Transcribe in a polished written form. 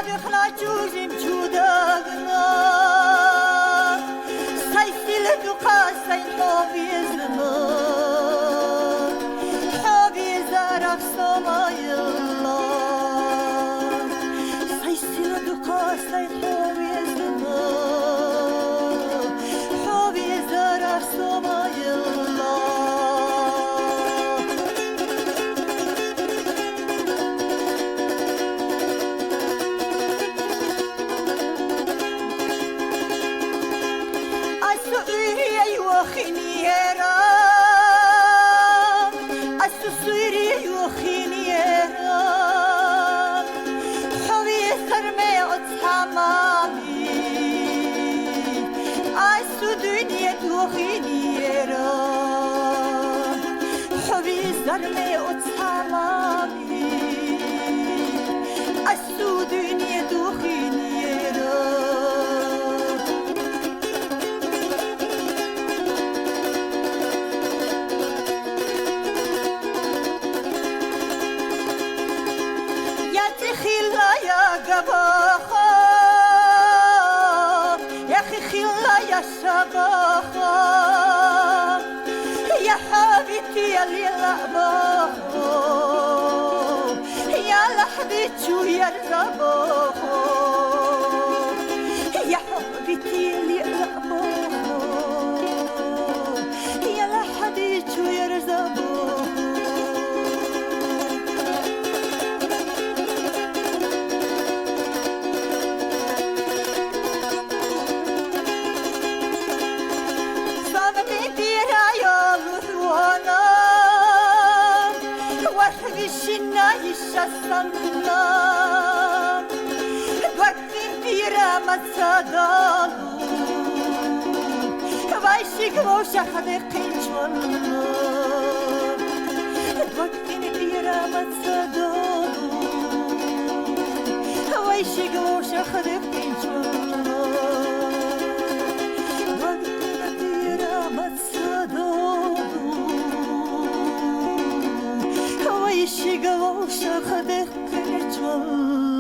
دخلا جوجم جوداغنا سيسل دقا سين حبيزنا حبيزارك سماي الله سيسل دقا سين حبيزنا حبيزارك سماي الله خنيرة السسوري وخنيرة حوي ثرمي أصحامي السو دنيا وخنيرة حوي ثرمي أصحامي السو دنيا وخنيرة خلا يا قباخا يا أخي خلا يا شباخا يا حبيبتي يا للأباخا يا لحبيبتي يا رباخا يا حبيبتي يا للأباخا يا لحبيبتي يا رباخا الشنا يشسنا وقت بيرا متصادالو ويشيك وشخ دقينشونا وقت بيرا متصادالو ويشيك وشخ دقينشونا وقت بيرا متصادالو ويشيك وشخ دقينشونا